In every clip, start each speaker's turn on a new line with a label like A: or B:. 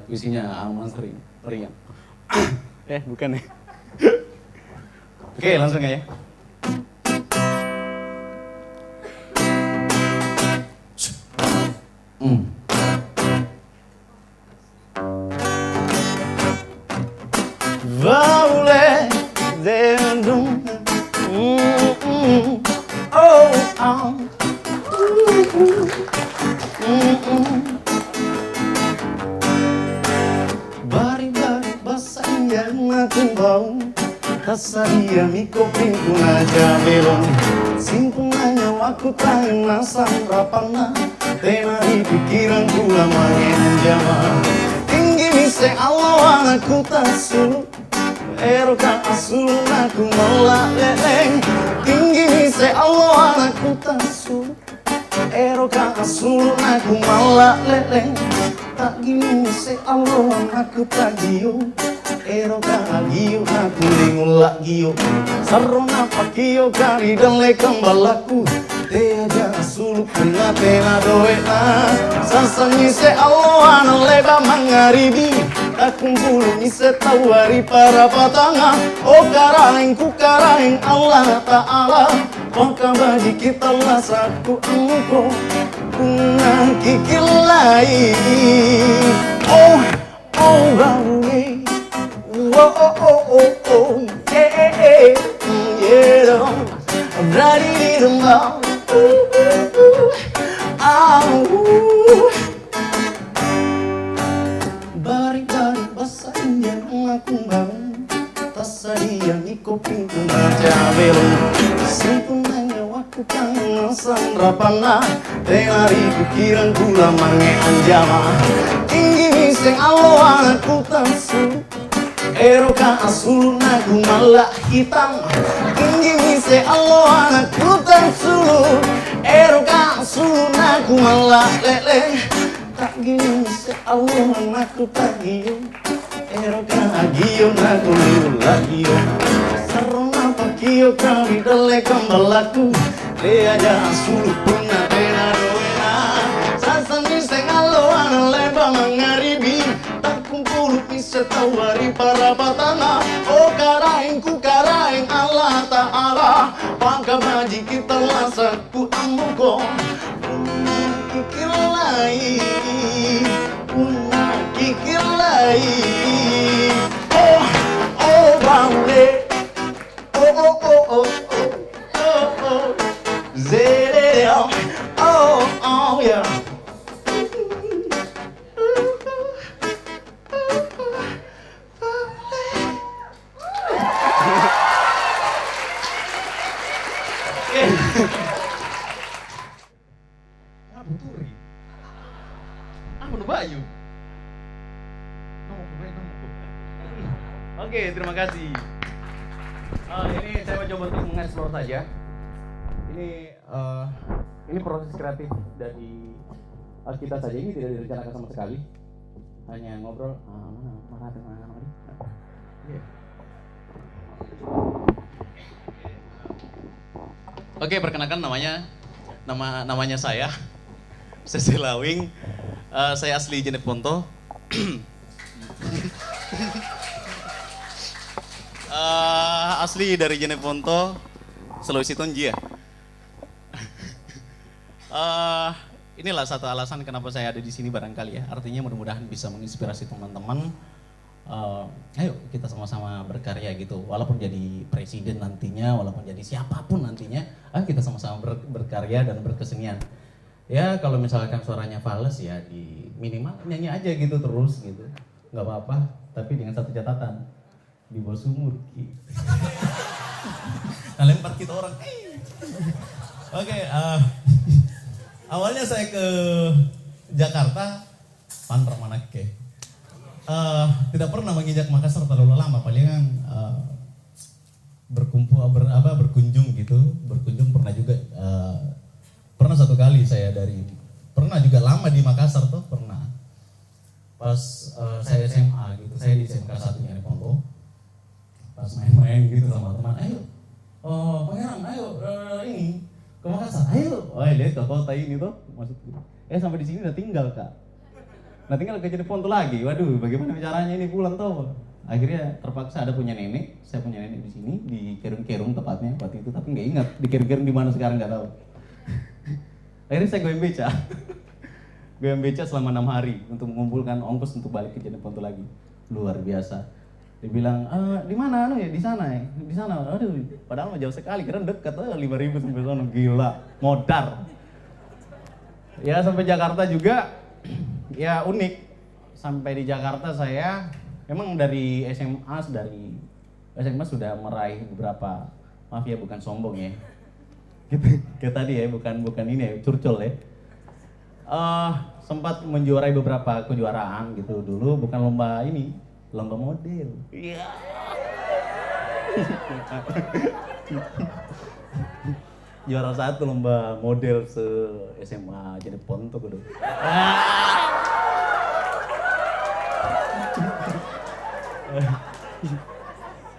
A: Puisinya Alman Ringan. Bukan ya. Oke, langsung ya. Vole dentro Bari-bari basahnya aku bau Kasaria miko pinku naja belong Simpunanya waktu tayang nasang rapana Tenari pikiranku lama jama Tinggi mise Allah anakku tasu Eroka asul aku melak leleng Tinggi mise Allah anakku tasu Eroka asul aku melak leleng Tak gini mise Allah anakku tagiyo Eroka agiyo aku lingulak giyo Sarona pakiyo kari dan lekang balaku Teaja asul kuna tena doena Sasanyi se Allah anak leba mangaribi Tak kumpul mise tawari para patanga Oh ku karaing Allah Ta'ala Maka bagi kita lasaku engkau Kuna kikilai Oh bawe Yeah Berani di rumah Bari-bari basahnya aku bangun Tasari yang iko pintu naja belong Simpunanya waktu tangan sang rapana Tenari pikiranku lamange anjama Tinggi miseng Allah anakku tasu Eroka asul naku malah hitam Tinggi mise Allah anakku tasu Eroka asul naku malah lele Tak gini mise Allah anakku tagiyo Eroka agiyo naku lulagiyo Sarona pakiyo kami dale kambalaku Leaja asul puna tena doena Sasan mise Allah anak leba mangaribi Kumpul bisa tawari para patana Oh ku karaing Allah Ta'ala Pangka baji kita lasaku amuko Una kikir lai Oh bangle Oh Zede Oh yeah Oke, terima kasih. Ini saya mau coba untuk mengeksplor saja. Ini proses kreatif dari kita saja. Ini tidak direncanakan sama sekali. Hanya ngobrol. Mana? Oke, perkenalkan namanya saya Seselawing. Saya asli Jeneponto. Asli dari Jeneponto, Sulawesi Tonji ya. Inilah satu alasan kenapa saya ada di sini barangkali ya. Artinya mudah-mudahan bisa menginspirasi teman-teman. Ayo kita sama-sama berkarya gitu. Walaupun jadi presiden nantinya, walaupun jadi siapapun nantinya, ayo kita sama-sama berkarya dan berkesenian. Ya kalau misalkan suaranya fals ya di minimal nyanyi aja gitu terus gitu. Nggak apa-apa, tapi dengan satu catatan. Di bawah sumur nah lempar kita orang Oke, awalnya saya ke Jakarta Pandramanake tidak pernah menginjak Makassar terlalu lama, palingan berkunjung pernah juga pernah satu kali saya pernah juga lama di Makassar tuh pernah pas saya SMA gitu, saya di SMK 1 Jeneponto. Pas main-main gitu sama teman, ayo Pangeran, ayo ini ke Makassar, ayo oh lihat ke kota ini tuh maksudku. Sampai di sini udah tinggal kak. Nah tinggal ke Cirebon tuh lagi. Waduh, bagaimana caranya ini pulang tuh? Akhirnya terpaksa ada punya nenek. Saya punya nenek di sini di Kerung-Kerung tepatnya waktu itu, tapi nggak ingat di Kerung-Kerung di mana sekarang nggak tahu. Akhirnya saya goyang beca. Goyang beca selama 6 hari untuk mengumpulkan ongkos untuk balik ke Cirebon tuh lagi. Luar biasa. Dibilang, di mana ya? Di sana ya? Di sana. Aduh, padahal mah jauh sekali, kira deket 5.000 sampai sana. Gila, modar. Ya sampai Jakarta juga, ya unik. Sampai di Jakarta saya, memang dari SMA sudah meraih beberapa, maaf ya bukan sombong ya. Gitu, kayak tadi ya, bukan ini ya, curcol ya. Sempat menjuarai beberapa kejuaraan gitu dulu, bukan lomba ini, lomba model. Iya. Juara 1 lomba model se SMA jadi pontok udah.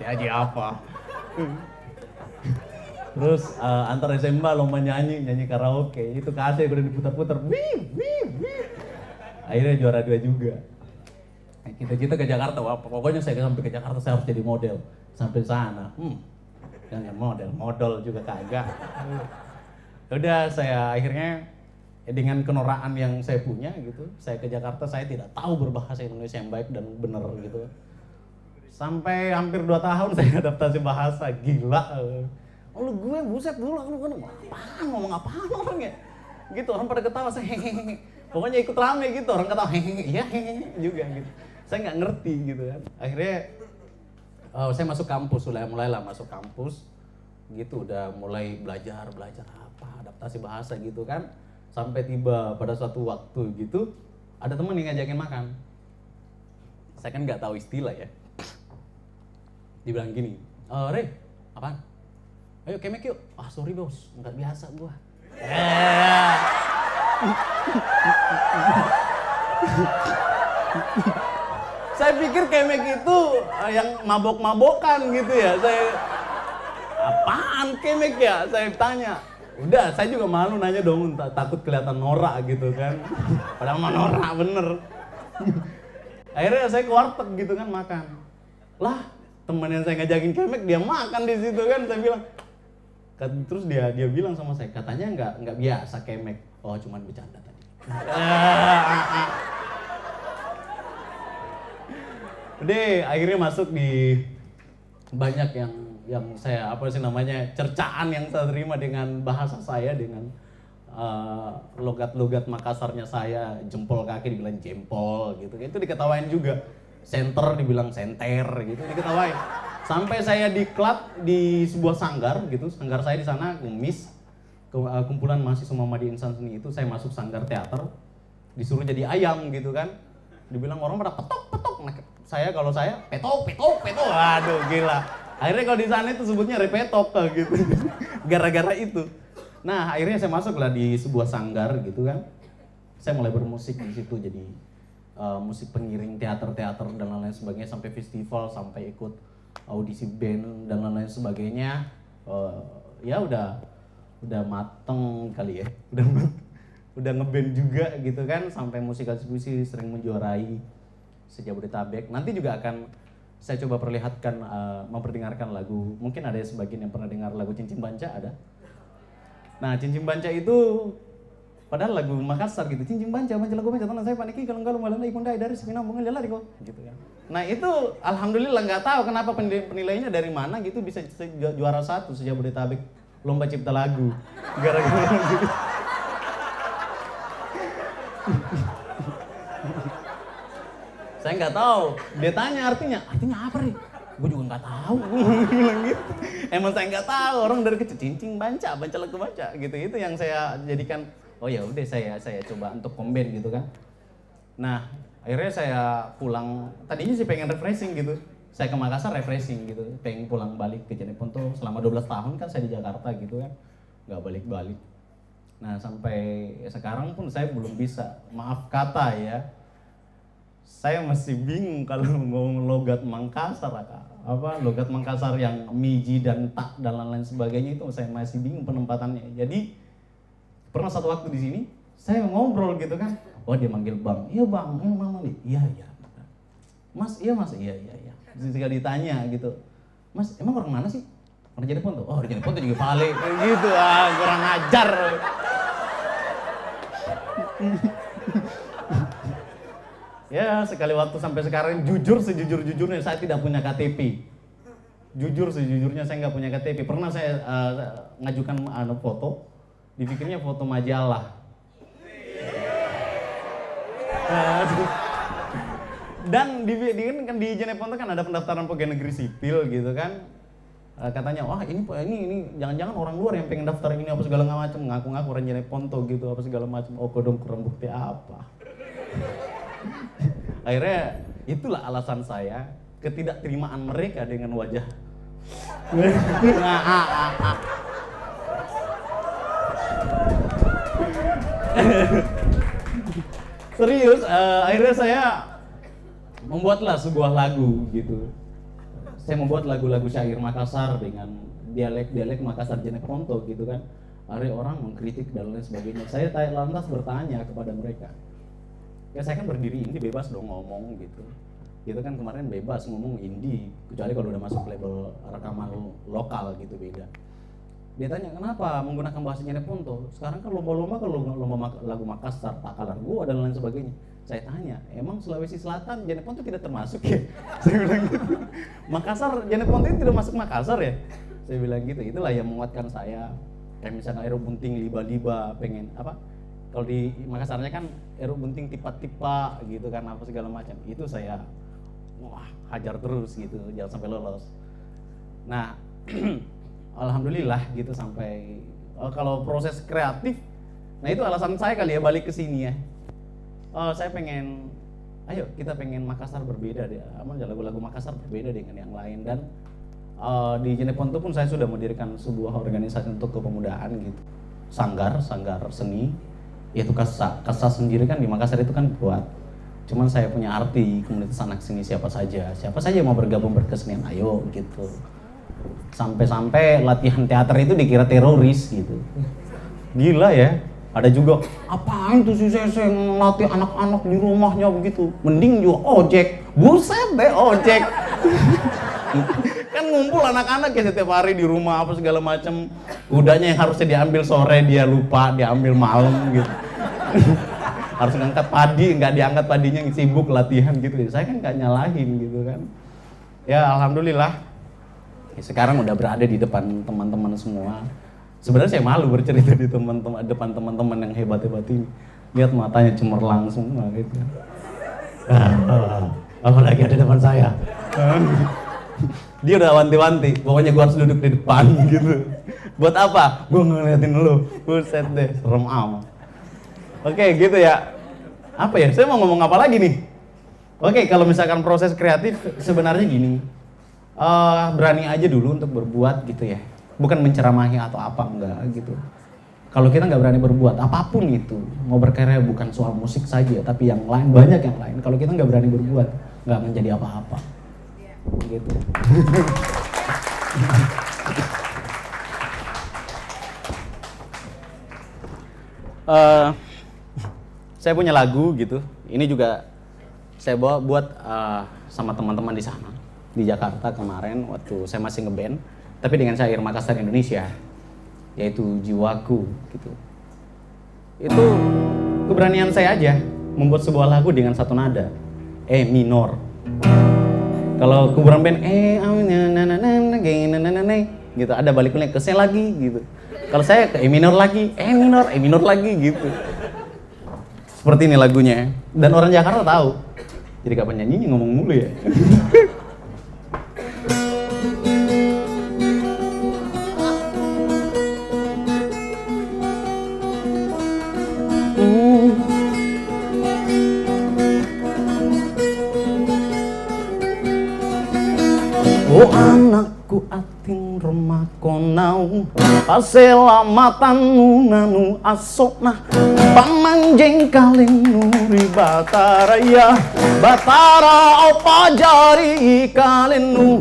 A: Ya aja apa? Terus antar SMA lomba nyanyi karaoke, itu kaset udah diputar-putar, akhirnya juara 2 juga. Kita ke Jakarta, wah pokoknya saya sampai ke Jakarta saya harus jadi model. Sampai sana, jangan model juga kagak. Udah saya akhirnya dengan kenorakan yang saya punya gitu, saya ke Jakarta saya tidak tahu berbahasa Indonesia yang baik dan benar gitu. Sampai hampir 2 tahun saya adaptasi bahasa, gila. Oh gue buset dulu ngomong apaan orangnya gitu, orang pada ketawa, saya hehehe, pokoknya ikut rame gitu, orang ketawa hehehe, iya hehehe juga gitu, saya nggak ngerti gitu kan. Akhirnya saya masuk kampus, mulailah masuk kampus gitu, udah mulai belajar apa adaptasi bahasa gitu kan, sampai tiba pada suatu waktu gitu ada teman yang ngajakin makan. Saya kan nggak tahu istilah ya, dibilang gini, Re, apaan? Ayo kemek yuk. Ah sorry bos, nggak biasa gua. Saya pikir kemek itu yang mabok-mabokan gitu ya. Saya, apaan kemek ya? Saya tanya. Udah, saya juga malu nanya dong, takut kelihatan norak gitu kan. Padahal mah norak bener. Akhirnya saya ke warteg gitu kan makan. Lah, teman yang saya ngajakin kemek dia makan di situ kan. Saya bilang, terus dia bilang sama saya, katanya nggak biasa kemek. Oh cuman bercanda tadi. Udah akhirnya masuk di banyak yang saya cercaan yang saya terima dengan bahasa saya, dengan logat-logat Makassarnya saya, jempol kaki dibilang jempol gitu. Itu diketawain juga. Senter dibilang senter gitu, diketawain. Sampai saya diklat di sebuah sanggar gitu, sanggar saya di sana Kumis, kumpulan mahasiswa Muhammadiyah Insan Seni itu, saya masuk sanggar teater, disuruh jadi ayam gitu kan, dibilang orang pada petok, nah, kalau saya petok, waduh gila. Akhirnya kalau di sana itu sebutnya repetok gitu, gara-gara itu. Nah akhirnya saya masuklah di sebuah sanggar gitu kan, saya mulai bermusik di situ, jadi musik pengiring teater dan lain-lain sebagainya, sampai festival, sampai ikut audisi band dan lain-lain sebagainya. Ya udah mateng kali ya, udah ngeband juga gitu kan, sampai musikal diskusi sering menjuarai se-Jabodetabek. Nanti juga akan saya coba perlihatkan, memperdengarkan lagu, mungkin ada sebagian yang pernah dengar lagu Cincin Banca, ada. Nah Cincin Banca itu padahal lagu Makassar gitu, cincin banca lagu banca, tanah saya paniki kalau enggak lu malah ikut dari sepinang bunga lari kok gitu kan. Nah itu alhamdulillah, nggak tahu kenapa penilaiannya dari mana gitu bisa juara 1 se-Jabodetabek lomba cipta lagu gara-gara gitu. Saya nggak tahu, dia tanya artinya apa nih? Gue juga nggak tahu, gue bilang gitu. Emang saya nggak tahu, orang dari kecil cincin banca lagu banca gitu, itu yang saya jadikan. Oh ya udah saya coba untuk combine gitu kan. Nah akhirnya saya pulang, tadinya sih pengen refreshing gitu. Saya ke Makassar refreshing gitu, pengen pulang balik ke Cirebon tuh selama 12 tahun kan saya di Jakarta gitu kan. Nggak balik-balik. Nah sampai sekarang pun saya belum bisa, maaf kata ya. Saya masih bingung kalau ngomong logat Makassar, logat Makassar yang miji dan tak dan lain-lain sebagainya itu saya masih bingung penempatannya. Jadi Pernah satu waktu di sini, saya ngobrol gitu kan. Oh dia manggil bang, iya bang, mana nih? Iya. Mas, iya mas, iya. Ketika ditanya gitu, mas emang orang mana sih? Orang Jeneponto? Oh di Jeneponto juga Pale, gitu, kurang ajar. Ya sekali waktu sampai sekarang jujur sejujur-jujurnya saya tidak punya KTP. Jujur sejujurnya saya nggak punya KTP. Pernah saya ngajukan foto, dipikirnya foto majalah. Dan di Jeneponto kan ada pendaftaran pegawai negeri sipil gitu kan. Katanya wah ini jangan-jangan orang luar yang pengen daftar ini apa segala macam, ngaku-ngaku orang Jeneponto gitu apa segala macam. Oh kodong kurang bukti apa. Akhirnya itulah alasan saya ketidakterimaan mereka dengan wajah. Serius, akhirnya saya membuatlah sebuah lagu gitu. Saya membuat lagu-lagu syair Makassar dengan dialek Makassar Jeneponto gitu kan. Ada orang mengkritik dan lain sebagainya. Saya lantas bertanya kepada mereka. Ya saya kan berdiri indie bebas dong ngomong gitu. Gitu kan kemarin bebas ngomong indie, kecuali kalau udah masuk label rekaman lokal gitu beda. Dia tanya kenapa menggunakan bahasa Jeneponto? Sekarang kan lomba-lomba kalau lomba lagu Makassar, Takalar Gua dan lain sebagainya. Saya tanya, emang Sulawesi Selatan Jeneponto tidak termasuk ya? Saya bilang gitu. Makassar Jeneponto itu tidak masuk Makassar ya? Saya bilang gitu. Itulah yang menguatkan saya. Kayak misalnya Ero Bunting liba-liba pengen apa? Kalau di Makassarnya kan Ero Bunting tipa-tipa gitu kan apa segala macam. Itu saya hajar terus gitu, jangan sampai lolos. Nah, alhamdulillah gitu sampai kalau proses kreatif, nah itu alasan saya kali ya balik ke sini ya. Saya pengen, ayo kita pengen Makassar berbeda deh, lagu-lagu Makassar berbeda dengan yang lain dan di Jeneponto pun saya sudah mendirikan sebuah organisasi untuk kepemudaan gitu, sanggar seni, yaitu Kasa sendiri kan di Makassar itu kan buat. Cuman saya punya arti komunitas anak seni siapa saja yang mau bergabung berkesenian ayo gitu. Sampai latihan teater itu dikira teroris gitu. Gila ya. Ada juga apaan tuh si Sese ngelatih anak-anak di rumahnya begitu. Mending juga ojek. Buset deh ojek. Kan ngumpul anak-anak ya setiap hari di rumah apa segala macam. Kudanya yang harusnya diambil sore dia lupa diambil malam gitu. Harus ngangkat padi, nggak diangkat padinya sibuk latihan gitu. Saya kan nggak nyalahin gitu kan. Ya alhamdulillah. Sekarang udah berada di depan teman-teman semua. Sebenarnya saya malu bercerita di depan teman-teman yang hebat-hebat ini. Lihat matanya cemerlang semua gitu. Apalagi ada depan saya. Dia udah wanti-wanti, pokoknya gua harus duduk di depan gitu. Buat apa? Gua ngeliatin lu. Buset deh, serem amat. Oke, gitu ya. Apa ya? Saya mau ngomong apa lagi nih? Oke, kalau misalkan proses kreatif sebenarnya gini. Berani aja dulu untuk berbuat gitu ya. Bukan menceramahi atau apa enggak gitu. Kalau kita nggak berani berbuat apapun itu, mau berkarya bukan soal musik saja, tapi yang lain banyak yang lain. Kalau kita nggak berani berbuat, nggak akan jadi apa-apa. Gitu. Saya punya lagu gitu. Ini juga saya buat sama teman-teman di sana di Jakarta kemarin waktu saya masih ngeband, tapi dengan syair Makassar Indonesia, yaitu Jiwaku gitu. Itu keberanian saya aja membuat sebuah lagu dengan satu nada, E minor. Kalau kuburan band gitu ada baliknya ke C lagi gitu. Kalau saya ke E minor lagi, E minor lagi gitu. Seperti ini lagunya. Dan orang Jakarta tahu. Jadi kapan nyanyinya ngomong mulu ya. Oh anakku atin remah konau aselamatan nunanu asokna pamanjeng kaleng nuri bataraya batara opa jari kalenu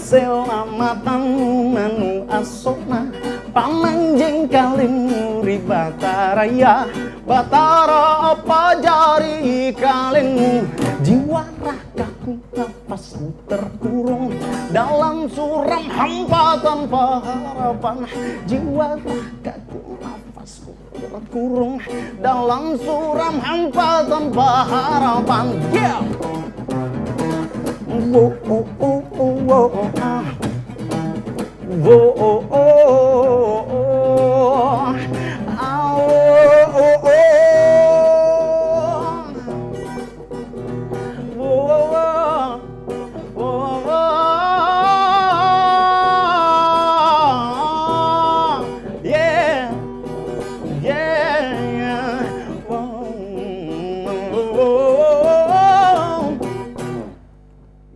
A: selamatan manu asona pamanjeng kalin muri Bataraya Batara apa jari kalin jiwa ragaku nafasku terkurung dalam suram hampa tanpa harapan jiwa ragaku nafasku terkurung dalam suram hampa tanpa harapan yeah. Wo oh oh oh wo ah wo oh oh oh ah oh oh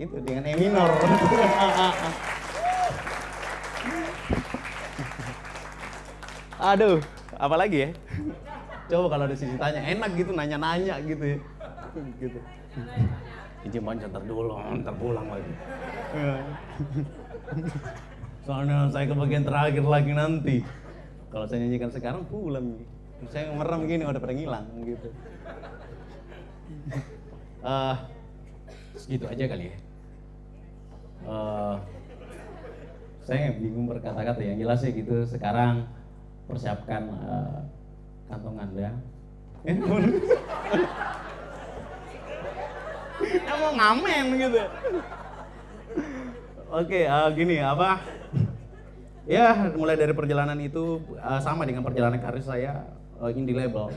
A: itu dengan E minor. Aduh, apa lagi ya? Coba kalau ada sisi tanya, enak gitu nanya-nanya gitu ya. Gitu. Izin panjang ntar dulu, ntar pulang lagi. Soalnya saya ke bagian terakhir lagi nanti. Kalau saya nyanyikan sekarang pulang. Saya merem gini udah pada ngilang gitu. Segitu aja kali ya. Saya bingung berkata-kata, yang jelas ya gitu. Sekarang persiapkan kantong Anda. Emang ngamen gitu. Oke, gini apa? Ya mulai dari perjalanan itu sama dengan perjalanan karir saya indie label.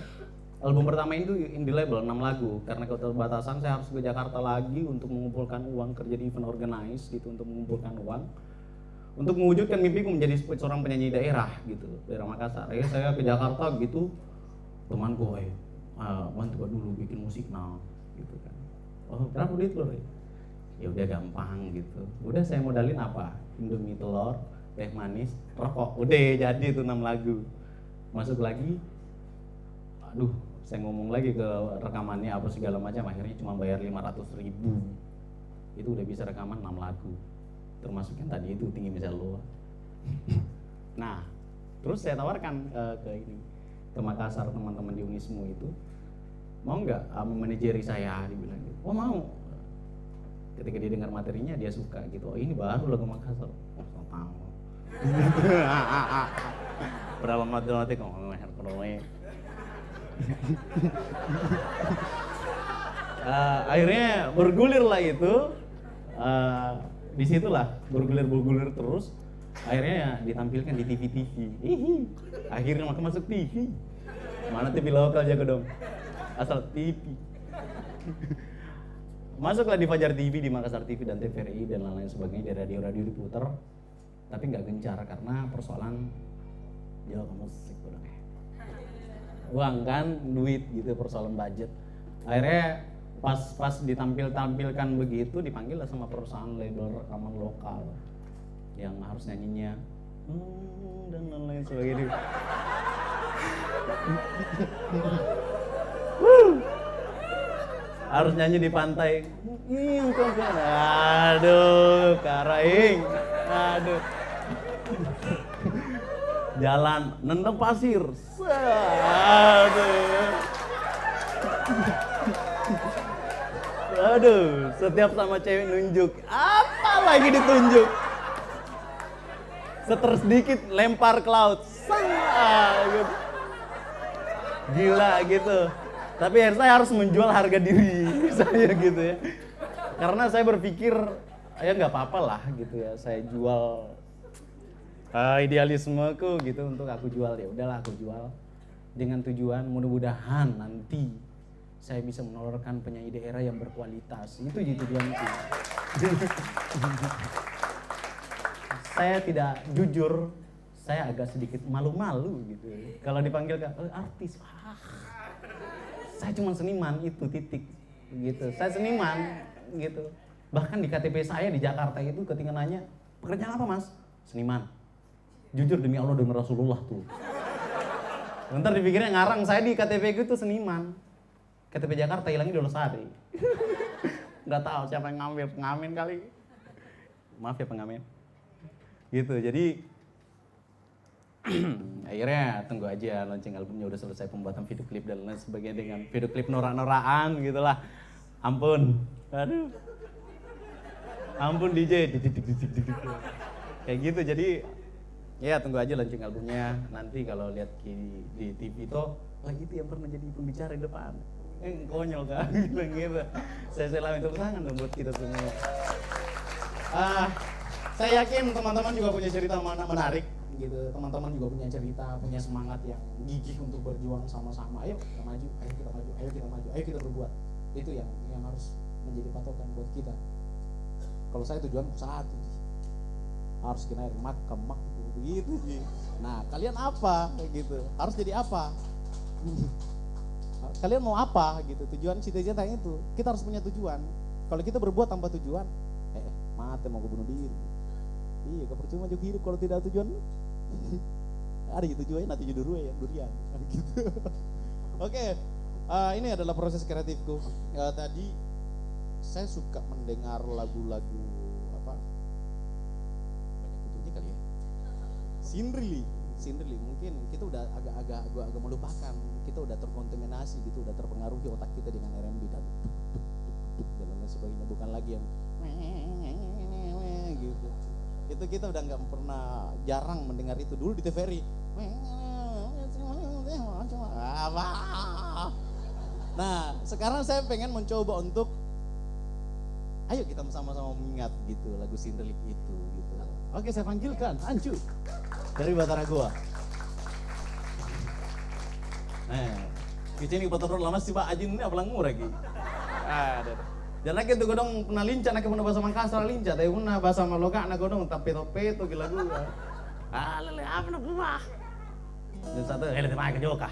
A: Album pertama itu indie label 6 lagu. Karena keterbatasan saya harus ke Jakarta lagi untuk mengumpulkan uang, kerja di event organize gitu untuk mengumpulkan uang. Untuk mewujudkan mimpiku menjadi seorang penyanyi daerah gitu, daerah Makassar. Ya saya ke Jakarta gitu, temanku, bantu dulu bikin musik now gitu kan. Oh berapa duit lo? Ya udah gampang gitu. Udah saya modalin apa? Indomie telur, teh manis, rokok. Udah jadi itu 6 lagu. Masuk lagi, aduh saya ngomong lagi ke rekamannya apa segala macam, akhirnya cuma bayar 500.000. Itu udah bisa rekaman 6 lagu. Termasuk yang tadi itu Tinggi Misal Lo. Nah, terus saya tawarkan ke Makassar, teman-teman di Unismu itu, mau nggak memanajeri saya? Dibilang gitu. Oh mau. Ketika dia dengar materinya dia suka gitu. Oh ini baru lagu Makassar. Oh tahu. Berapa mati kok akhirnya bergulir lah itu. Disitulah bergulir terus, akhirnya ya ditampilkan di TV. Akhirnya masuk TV. Mana TV lokal jago dong, asal TV. Masuklah di Fajar TV, di Makassar TV dan TVRI dan lain-lain sebagainya, di radio diputer, tapi nggak gencar karena persoalan Jawa musik uang kan, duit gitu, persoalan budget. Akhirnya pas ditampilkan begitu, dipanggil lah sama perusahaan label rekaman lokal yang harus nyanyinya dan lain-lain sebagainya. Harus nyanyi di pantai. Aduh, Karaing. Aduh. Jalan nendang pasir. Aduh, setiap sama cewek nunjuk, apa lagi ditunjuk? Seter sedikit lempar ke laut. Gitu. Gila gitu. Tapi saya harus menjual harga diri saya gitu ya. Karena saya berpikir ya nggak apa-apa lah gitu ya. Saya jual idealismeku gitu untuk aku jual, ya udahlah aku jual dengan tujuan mudah-mudahan nanti saya bisa menelurkan penyanyi daerah yang berkualitas. Itu tujuanku. Saya tidak jujur, saya agak sedikit malu-malu gitu. Kalau dipanggil artis, saya cuma seniman, itu titik gitu. Saya seniman gitu. Bahkan di KTP saya di Jakarta itu ketika nanya, pekerjaan apa mas? Seniman. Jujur demi Allah demi Rasulullah tuh. Bentar dipikirnya ngarang, saya di KTP itu seniman. KTP Jakarta hilangnya di Losari. Nggak tahu siapa yang ngambil, pengamen kali. Maaf ya pengamen. Gitu, jadi akhirnya tunggu aja launching albumnya udah selesai, pembuatan video klip dan lain sebagainya dengan video klip norak-norakan gitulah. Ampun, aduh. Ampun DJ, kayak gitu. Jadi ya tunggu aja launching albumnya. Nanti kalau lihat di TV itu lagi itu yang pernah jadi pembicara di depan. Konyol kan, bilang gitu. Saya selalu tepuk tangan dong buat kita semua. Saya yakin teman-teman juga punya cerita menarik gitu. Teman-teman juga punya cerita, punya semangat yang gigih untuk berjuang sama-sama. Ayo kita maju, ayo kita maju, ayo kita maju, ayo kita berbuat. Itu yang harus menjadi patokan buat kita. Kalau saya tujuan satu, harus kena air mak begitu sih. Nah kalian apa gitu? Harus jadi apa? Kalian mau apa gitu? Tujuan cita-cita itu. Kita harus punya tujuan. Kalau kita berbuat tanpa tujuan, mati mau bunuh diri. Iya, percuma juga hidup kalau tidak ada tujuan. Ada tujuannya nanti jadi durian. Gitu. Oke, ini adalah proses kreatifku. Tadi saya suka mendengar lagu-lagu apa? Banyak kutunya kali ya. Sinrili, mungkin kita udah agak melupakan, kita udah terkontaminasi gitu, udah terpengaruhi otak kita dengan R&B dan duk dan lain sebagainya, bukan lagi yang gitu. Itu kita udah nggak pernah, jarang mendengar itu. Dulu di TVRI. Nah, sekarang saya pengen mencoba untuk ayo kita sama-sama mengingat gitu lagu Sinrilik itu gitu. Oke, saya panggilkan Ancu dari Batara Goa. Kicini patron lama sih Pak Ajin ini apalang murah gitu. Jangan lagi tuh godong pernah lincah, nak pernah bahasa Makassar lincah, tapi pernah bahasa Maloka nak godong tope tuh gila gua. Lele apa nak rumah? Dan satu hele temai ke joka.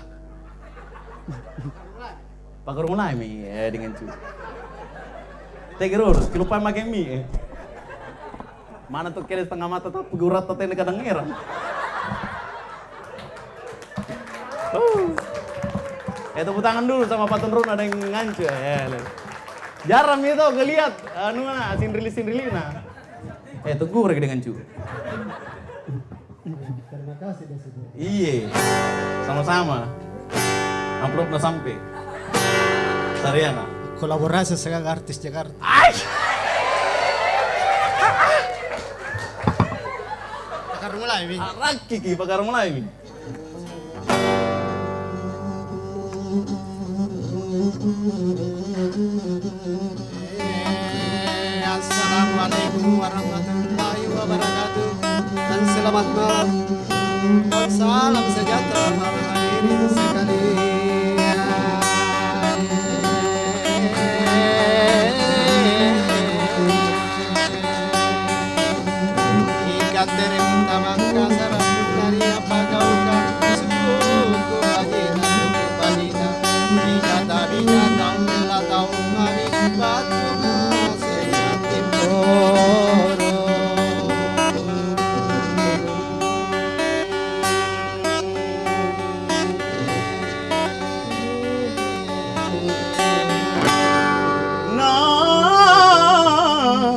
A: Pakai mulai mi dengan cu. Tegerur, kilupan makan mie. Mana tuh kira setengah mata tuh pegurat tuh tene kadang ngira. Tepuk tangan dulu sama Patun Run ada yang ngancu ya. Jarang itu ngeliat sinrili nah. Tunggu mereka dengan cu.
B: Terima kasih Desi.
A: Iya. Sama-sama. Amplopnya sampai. Sariana.
B: Kolaborasi dengan artis Jakarta. Pakar mulai mi.
A: Pakar mulai mi.
B: Assalamualaikum warahmatullahi wabarakatuh. Dan selamat malam. Salam sejahtera para hadirin sekalian. Ikat terminta Makassar dari apa kau kan suku bajina suku bajina bijata umbela tahu mari batu sejatim koro.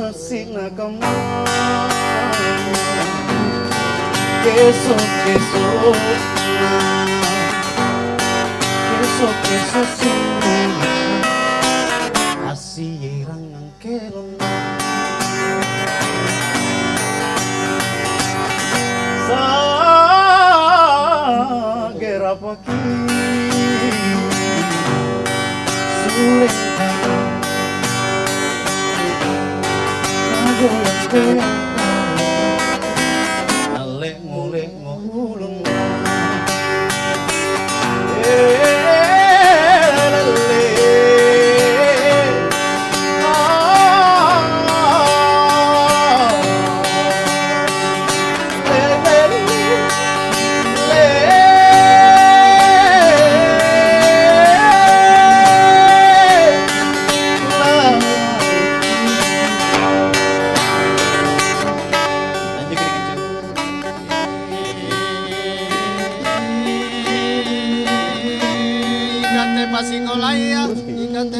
A: Nasi nakamai Kesok sini asirang ang kelon sa gerapaki sulit nagolang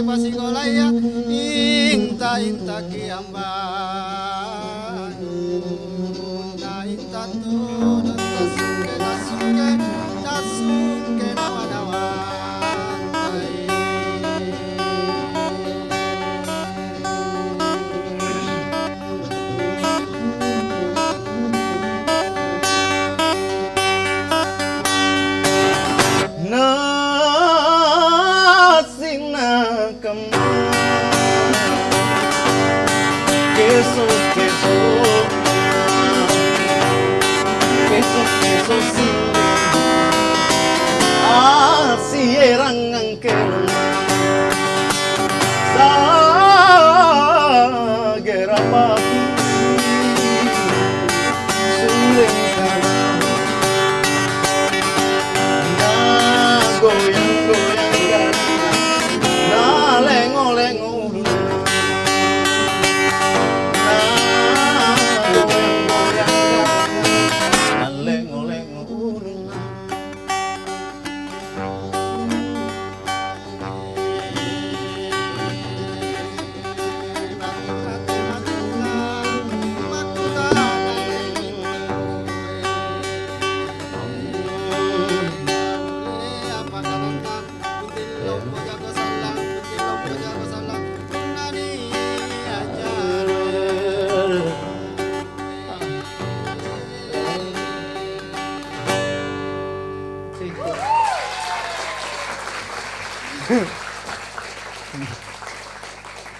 B: Pasingolaya inta kiambanu
A: sierang angkelong Gerapati Sulengkan Na goyang-goyangkan Na lengo-lengo Na goyang-goyangkan Na lengo-lengo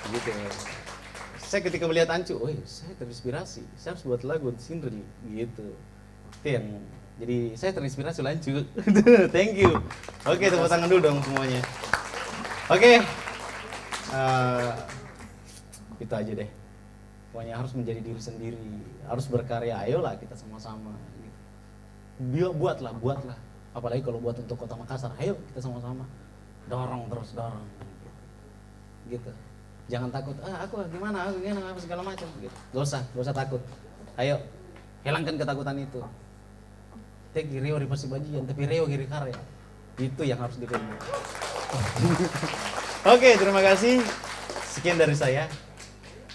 A: gitu ya. Saya ketika melihat Ancu, oh saya terinspirasi, saya harus buat lagu Sindri gitu. Itu yang jadi saya terinspirasi oleh Ancu. Thank you. Oke, tepuk tangan dulu dong semuanya. Oke, itu aja deh. Pokoknya harus menjadi diri sendiri, harus berkarya. Ayolah kita sama-sama. Gitu. Buatlah. Apalagi kalau buat untuk Kota Makassar, ayo kita sama-sama. Dorong terus dorong. Gitu. Jangan takut, aku gimana, apa segala macam gitu. Gak usah takut. Ayo, hilangkan ketakutan itu. Tegi Rio di Persibajian, tapi Rio giri karya. Itu yang harus diterima. Oke, terima kasih. Sekian dari saya.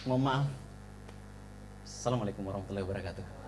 A: Mohon maaf. Assalamualaikum warahmatullahi wabarakatuh.